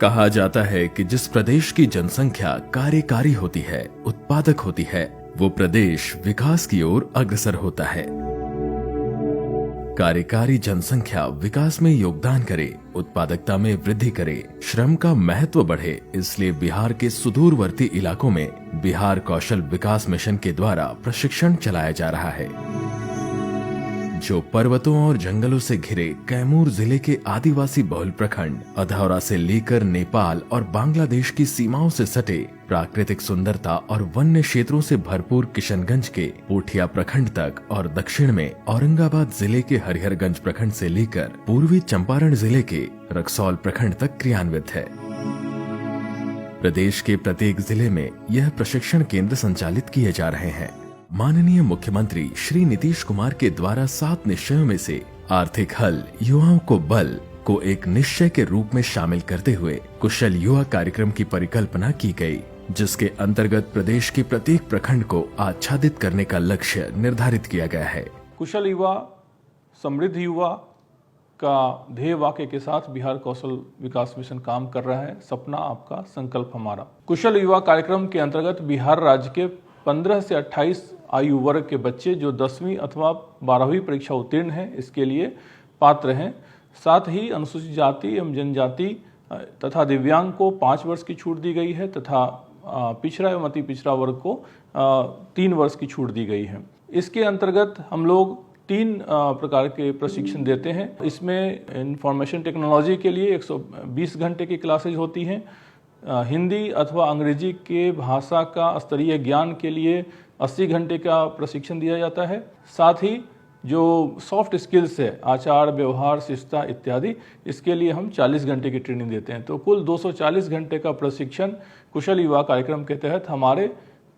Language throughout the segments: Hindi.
कहा जाता है कि जिस प्रदेश की जनसंख्या कार्यकारी होती है, उत्पादक होती है, वो प्रदेश विकास की ओर अग्रसर होता है। कार्यकारी जनसंख्या विकास में योगदान करे, उत्पादकता में वृद्धि करे, श्रम का महत्व बढ़े, इसलिए बिहार के सुदूरवर्ती इलाकों में बिहार कौशल विकास मिशन के द्वारा प्रशिक्षण चलाया जा रहा है, जो पर्वतों और जंगलों से घिरे कैमूर जिले के आदिवासी बहुल प्रखंड अधौरा से लेकर नेपाल और बांग्लादेश की सीमाओं से सटे प्राकृतिक सुंदरता और वन्य क्षेत्रों से भरपूर किशनगंज के पोठिया प्रखंड तक और दक्षिण में औरंगाबाद जिले के हरिहरगंज प्रखंड से लेकर पूर्वी चंपारण जिले के रक्सौल प्रखंड तक क्रियान्वित है। प्रदेश के प्रत्येक जिले में यह प्रशिक्षण केंद्र संचालित किए जा रहे हैं। माननीय मुख्यमंत्री श्री नीतीश कुमार के द्वारा 7 निश्चयों में से आर्थिक हल युवाओं को बल को एक निश्चय के रूप में शामिल करते हुए कुशल युवा कार्यक्रम की परिकल्पना की गई, जिसके अंतर्गत प्रदेश के प्रत्येक प्रखंड को आच्छादित करने का लक्ष्य निर्धारित किया गया है। कुशल युवा समृद्ध युवा का ध्येय वाक्य के साथ बिहार कौशल विकास मिशन काम कर रहा है। सपना आपका, संकल्प हमारा। कुशल युवा कार्यक्रम के अंतर्गत बिहार राज्य के 15 से 28 आयु वर्ग के बच्चे जो 10वीं अथवा 12वीं परीक्षा उत्तीर्ण हैं, इसके लिए पात्र हैं। साथ ही अनुसूचित जाति एवं जनजाति तथा दिव्यांग को 5 वर्ष की छूट दी गई है तथा पिछड़ा एवं अति पिछड़ा वर्ग को 3 वर्ष की छूट दी गई है। इसके अंतर्गत हम लोग 3 प्रकार के प्रशिक्षण देते हैं। इसमें इंफॉर्मेशन टेक्नोलॉजी के लिए 120 घंटे की क्लासेज होती हैं। हिंदी अथवा अंग्रेजी के भाषा का स्तरीय ज्ञान के लिए 80 घंटे का प्रशिक्षण दिया जाता है। साथ ही जो सॉफ्ट स्किल्स है, आचार व्यवहार शिष्टता इत्यादि, इसके लिए हम 40 घंटे की ट्रेनिंग देते हैं। तो कुल 240 घंटे का प्रशिक्षण कुशल युवा कार्यक्रम के तहत हमारे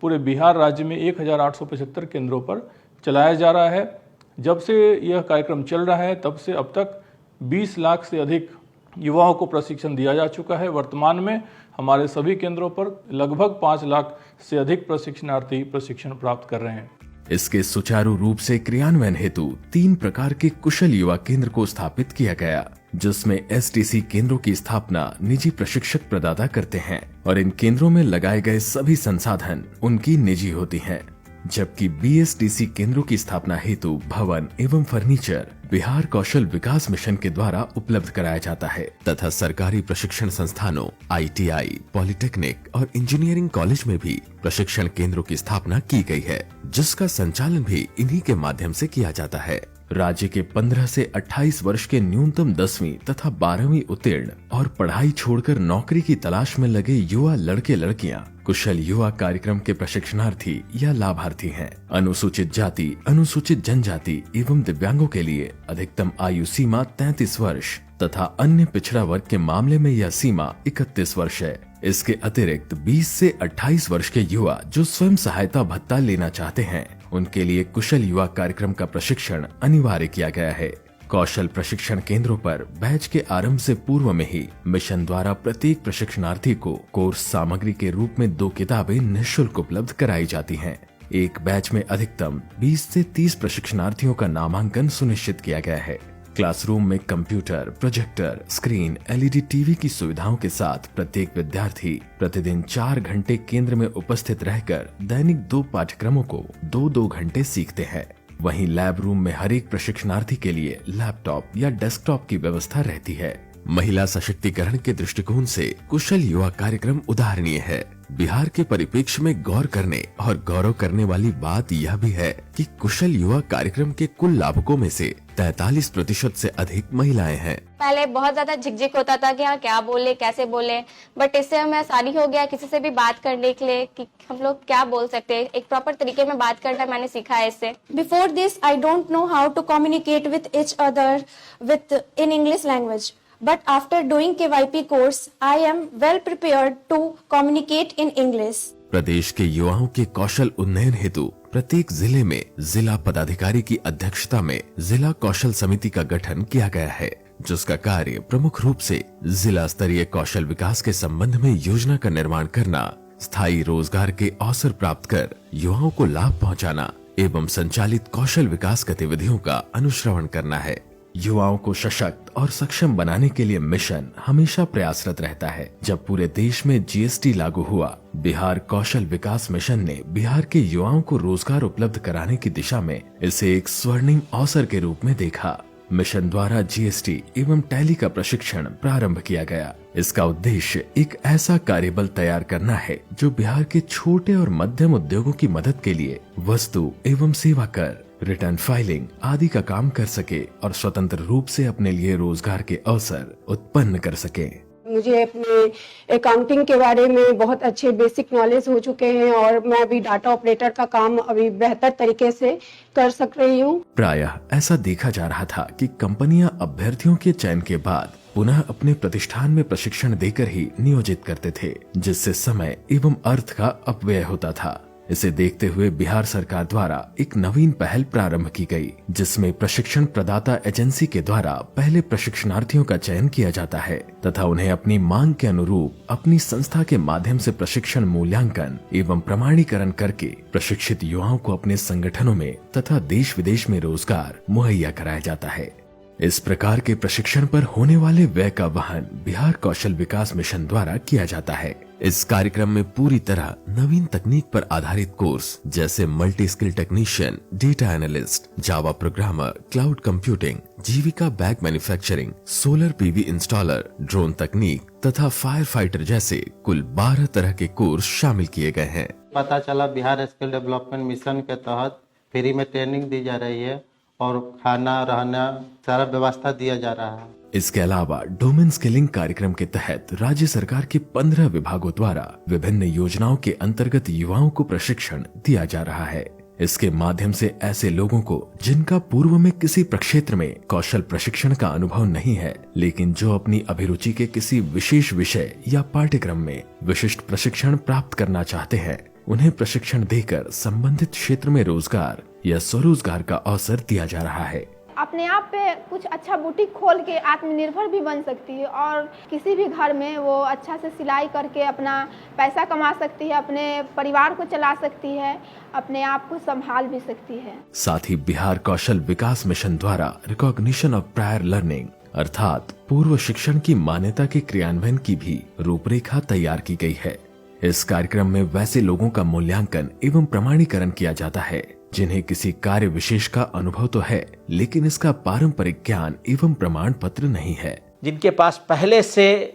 पूरे बिहार राज्य में 1875 केंद्रों पर चलाया जा रहा है। जब से यह कार्यक्रम चल रहा है तब से अब तक 20 लाख से अधिक युवाओं को प्रशिक्षण दिया जा चुका है। वर्तमान में हमारे सभी केंद्रों पर लगभग 5 लाख से अधिक प्रशिक्षणार्थी प्रशिक्षण प्राप्त कर रहे हैं। इसके सुचारू रूप से क्रियान्वयन हेतु 3 प्रकार के कुशल युवा केंद्र को स्थापित किया गया, जिसमें एसटीसी केंद्रों की स्थापना निजी प्रशिक्षक प्रदाता करते हैं और इन केंद्रों में लगाए गए सभी संसाधन उनकी निजी होती हैं, जबकि बीएसटीसी केंद्रों की स्थापना हेतु भवन एवं फर्नीचर बिहार कौशल विकास मिशन के द्वारा उपलब्ध कराया जाता है तथा सरकारी प्रशिक्षण संस्थानों आईटीआई, पॉलिटेक्निक और इंजीनियरिंग कॉलेज में भी प्रशिक्षण केंद्रों की स्थापना की गई है, जिसका संचालन भी इन्हीं के माध्यम से किया जाता है। राज्य के 15 से 28 वर्ष के न्यूनतम 10वीं तथा 12वीं उत्तीर्ण और पढ़ाई छोड़कर नौकरी की तलाश में लगे युवा लड़के लड़कियां कुशल युवा कार्यक्रम के प्रशिक्षणार्थी या लाभार्थी हैं। अनुसूचित जाति, अनुसूचित जनजाति एवं दिव्यांगों के लिए अधिकतम आयु सीमा 33 वर्ष तथा अन्य पिछड़ा वर्ग के मामले में यह सीमा 31 वर्ष है। इसके अतिरिक्त 20 से 28 वर्ष के युवा जो स्वयं सहायता भत्ता लेना चाहते हैं, उनके लिए कुशल युवा कार्यक्रम का प्रशिक्षण अनिवार्य किया गया है। कौशल प्रशिक्षण केंद्रों पर बैच के आरंभ से पूर्व में ही मिशन द्वारा प्रत्येक प्रशिक्षणार्थी को कोर्स सामग्री के रूप में 2 किताबें निःशुल्क उपलब्ध कराई जाती हैं। एक बैच में अधिकतम 20 से 30 प्रशिक्षणार्थियों का नामांकन सुनिश्चित किया गया है। क्लासरूम में computer, projector, screen, LED TV की सुविधाओं के साथ प्रत्येक विद्यार्थी प्रतिदिन 4 घंटे केंद्र में उपस्थित रहकर दैनिक 2 पाठ्यक्रमों को 2-2 घंटे सीखते हैं। वहीं लैब रूम में हर एक प्रशिक्षणार्थी के लिए लैपटॉप या डेस्कटॉप की व्यवस्था रहती है। महिला सशक्तिकरण के दृष्टिकोण से कुशल युवा कार्यक्रम उदाहरणीय है। बिहार के परिप्रेक्ष्य में गौर करने और गौरव करने वाली बात यह भी है कि कुशल युवा कार्यक्रम के कुल लाभुकों में से 43% से अधिक महिलाएं हैं। पहले बहुत ज्यादा झिकझिक होता था कि हाँ क्या बोले कैसे बोले, बट इससे हमें आसानी हो गया किसी से भी बात करने के लिए कि हम लोग क्या बोल सकते हैं, एक प्रॉपर तरीके में बात करना मैंने सीखा है इससे। Before this I don't know how to communicate with each other within English language, but after doing KYP course I am well prepared to communicate in English। प्रदेश के युवाओं के कौशल उन्नयन हेतु प्रत्येक जिले में जिला पदाधिकारी की अध्यक्षता में जिला कौशल समिति का गठन किया गया है, जिसका कार्य प्रमुख रूप से जिला स्तरीय कौशल विकास के संबंध में योजना का निर्माण करना, स्थायी रोजगार के अवसर प्राप्त कर युवाओं को लाभ पहुंचाना एवं संचालित कौशल विकास गतिविधियों का अनुश्रवण करना है। युवाओं को सशक्त और सक्षम बनाने के लिए मिशन हमेशा प्रयासरत रहता है। जब पूरे देश में जीएसटी लागू हुआ, बिहार कौशल विकास मिशन ने बिहार के युवाओं को रोजगार उपलब्ध कराने की दिशा में इसे एक स्वर्णिम अवसर के रूप में देखा। मिशन द्वारा जीएसटी एवं टैली का प्रशिक्षण प्रारंभ किया गया। इसका उद्देश्य एक ऐसा कार्यबल तैयार करना है जो बिहार के छोटे और मध्यम उद्योगों की मदद के लिए वस्तु एवं सेवा कर, रिटर्न फाइलिंग आदि का काम कर सके और स्वतंत्र रूप से अपने लिए रोजगार के अवसर उत्पन्न कर सके। मुझे अपने अकाउंटिंग के बारे में बहुत अच्छे बेसिक नॉलेज हो चुके हैं और मैं अभी डाटा ऑपरेटर का काम अभी बेहतर तरीके से कर सक रही हूँ। प्रायः ऐसा देखा जा रहा था कि कंपनियां अभ्यर्थियों के चयन के बाद पुनः अपने प्रतिष्ठान में प्रशिक्षण देकर ही नियोजित करते थे, जिससे समय एवं अर्थ का अपव्यय होता था। इसे देखते हुए बिहार सरकार द्वारा एक नवीन पहल प्रारंभ की गई, जिसमें प्रशिक्षण प्रदाता एजेंसी के द्वारा पहले प्रशिक्षणार्थियों का चयन किया जाता है तथा उन्हें अपनी मांग के अनुरूप अपनी संस्था के माध्यम से प्रशिक्षण मूल्यांकन एवं प्रमाणीकरण करके प्रशिक्षित युवाओं को अपने संगठनों में तथा देश विदेश में रोजगार मुहैया कराया जाता है। इस प्रकार के प्रशिक्षण पर होने वाले व्यय का वहन बिहार कौशल विकास मिशन द्वारा किया जाता है। इस कार्यक्रम में पूरी तरह नवीन तकनीक पर आधारित कोर्स जैसे multi skill technician, data analyst, Java programmer, cloud computing, Jeevika bag manufacturing, solar PV installer, drone तकनीक तथा फायर फाइटर जैसे कुल 12 तरह के कोर्स शामिल किए गए हैं। पता चला बिहार स्किल डेवलपमेंट मिशन के तहत फ्री में ट्रेनिंग दी जा रही है और खाना रहना सारा व्यवस्था दिया जा रहा है। इसके अलावा डोमेन स्किलिंग कार्यक्रम के तहत राज्य सरकार के 15 विभागों द्वारा विभिन्न योजनाओं के अंतर्गत युवाओं को प्रशिक्षण दिया जा रहा है। इसके माध्यम से ऐसे लोगों को जिनका पूर्व में किसी प्रक्षेत्र में कौशल प्रशिक्षण का अनुभव नहीं है, लेकिन जो अपनी अभिरुचि के किसी विशेष विषय या पाठ्यक्रम में विशिष्ट प्रशिक्षण प्राप्त करना चाहते हैं, उन्हें प्रशिक्षण देकर संबंधित क्षेत्र में रोजगार या स्वरोजगार का अवसर दिया जा रहा है। अपने आप पे कुछ अच्छा बुटीक खोल के आत्मनिर्भर भी बन सकती है और किसी भी घर में वो अच्छा से सिलाई करके अपना पैसा कमा सकती है, अपने परिवार को चला सकती है, अपने आप को संभाल भी सकती है। साथ ही बिहार कौशल विकास मिशन द्वारा रिकॉग्निशन ऑफ प्रायर लर्निंग अर्थात पूर्व शिक्षण की मान्यता के क्रियान्वयन की भी रूपरेखा तैयार की गई है। इस कार्यक्रम में वैसे लोगों का मूल्यांकन एवं प्रमाणीकरण किया जाता है जिन्हें किसी कार्य विशेष का अनुभव तो है, लेकिन इसका पारंपरिक ज्ञान एवं प्रमाण पत्र नहीं है। जिनके पास पहले से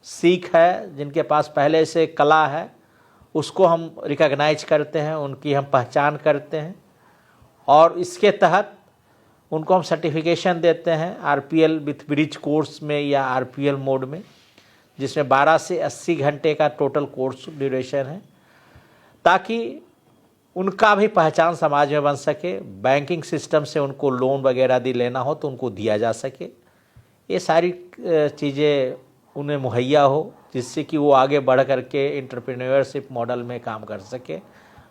सीख है, जिनके पास पहले से कला है, उसको हम रिकॉग्नाइज करते हैं, उनकी हम पहचान करते हैं और इसके तहत उनको हम सर्टिफिकेशन देते हैं आरपीएल विथ ब्रिज कोर्स में या आरपीएल मोड में, जिसमें 12 से 80 घंटे का टोटल कोर्स ड्यूरेशन है, ताकि उनका भी पहचान समाज में बन सके। बैंकिंग सिस्टम से उनको लोन वगैरह भी लेना हो तो उनको दिया जा सके। ये सारी चीज़ें उन्हें मुहैया हो, जिससे कि वो आगे बढ़ करके एंटरप्रेन्योरशिप मॉडल में काम कर सके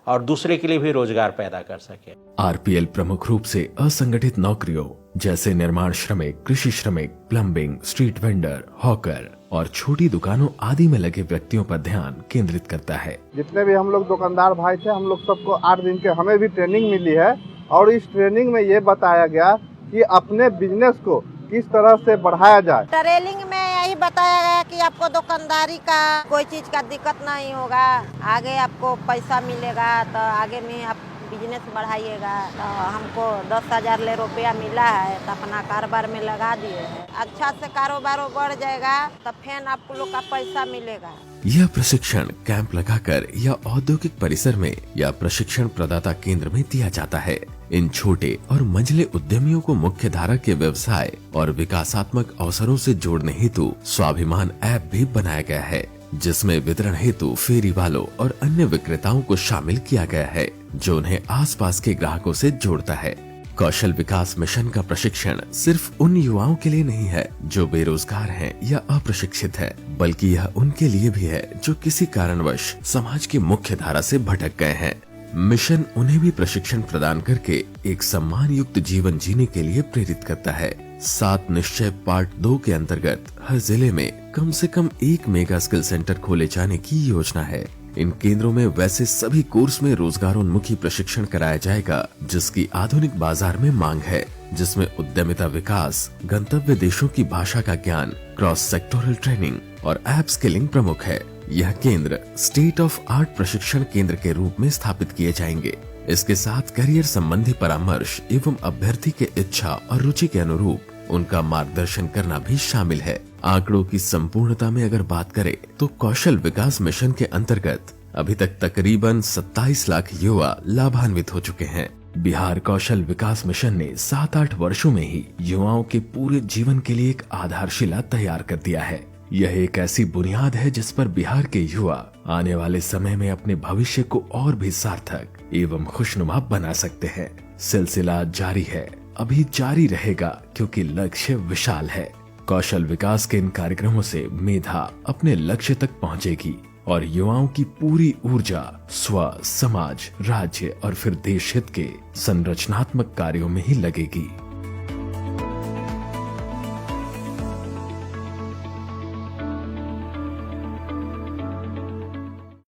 और दूसरे के लिए भी रोजगार पैदा कर सके। आरपीएल प्रमुख रूप से असंगठित नौकरियों जैसे निर्माण श्रमिक, कृषि श्रमिक, प्लम्बिंग, स्ट्रीट वेंडर, हॉकर और छोटी दुकानों आदि में लगे व्यक्तियों पर ध्यान केंद्रित करता है। जितने भी हम लोग दुकानदार भाई थे, हम लोग सबको 8 दिन के हमें भी ट्रेनिंग मिली है और इस ट्रेनिंग में ये बताया गया कि अपने बिजनेस को किस तरह से बढ़ाया जाए। ट्रेनिंग में यही बताया गया कि आपको दुकानदारी का कोई चीज का दिक्कत नहीं होगा, आगे आपको पैसा मिलेगा तो आगे में आप बिजनेस बढ़ाइएगा। तो हमको 10,000 रुपया मिला है तो अपना कारोबार में लगा दिए हैं। अच्छा से कारोबार बढ़ जाएगा तो फिर आपको लोग का पैसा मिलेगा। यह प्रशिक्षण कैंप लगाकर या औद्योगिक परिसर में या प्रशिक्षण प्रदाता केंद्र में दिया जाता है। इन छोटे और मंझले उद्यमियों को मुख्य धारा के व्यवसाय और विकासात्मक अवसरों से जोड़ने हेतु स्वाभिमान ऐप भी बनाया गया है, जिसमें वितरण हेतु फेरी वालों और अन्य विक्रेताओं को शामिल किया गया है, जो उन्हें आसपास के ग्राहकों से जोड़ता है। कौशल विकास मिशन का प्रशिक्षण सिर्फ उन युवाओं के लिए नहीं है जो बेरोजगार हैं या अप्रशिक्षित हैं, बल्कि यह उनके लिए भी है जो किसी कारणवश समाज की मुख्य धारा से भटक गए हैं। मिशन उन्हें भी प्रशिक्षण प्रदान करके एक सम्मान युक्त जीवन जीने के लिए प्रेरित करता है। 7 निश्चय पार्ट 2 के अंतर्गत हर जिले में कम से कम 1 मेगा स्किल सेंटर खोले जाने की योजना है। इन केंद्रों में वैसे सभी कोर्स में रोजगारोन्मुखी प्रशिक्षण कराया जाएगा जिसकी आधुनिक बाजार में मांग है। जिसमें उद्यमिता विकास, गंतव्य देशों की भाषा का ज्ञान, क्रॉस सेक्टोरल ट्रेनिंग और ऐप स्किलिंग प्रमुख है। यह केंद्र स्टेट ऑफ आर्ट प्रशिक्षण केंद्र के रूप में स्थापित किए जाएंगे। इसके साथ करियर संबंधी परामर्श एवं अभ्यर्थी के इच्छा और रुचि के अनुरूप उनका मार्गदर्शन करना भी शामिल है। आंकड़ों की संपूर्णता में अगर बात करें तो कौशल विकास मिशन के अंतर्गत अभी तक तकरीबन 27 लाख युवा लाभान्वित हो चुके हैं। बिहार कौशल विकास मिशन ने 7-8 वर्षों में ही युवाओं के पूरे जीवन के लिए एक आधारशिला तैयार कर दिया है। यह एक ऐसी बुनियाद है जिस पर बिहार के युवा आने वाले समय में अपने भविष्य को और भी सार्थक एवं खुशनुमा बना सकते हैं। सिलसिला जारी है, अभी जारी रहेगा, क्योंकि लक्ष्य विशाल है। कौशल विकास के इन कार्यक्रमों से मेधा अपने लक्ष्य तक पहुंचेगी और युवाओं की पूरी ऊर्जा स्व, समाज, राज्य और फिर देश हित के संरचनात्मक कार्यों में ही लगेगी।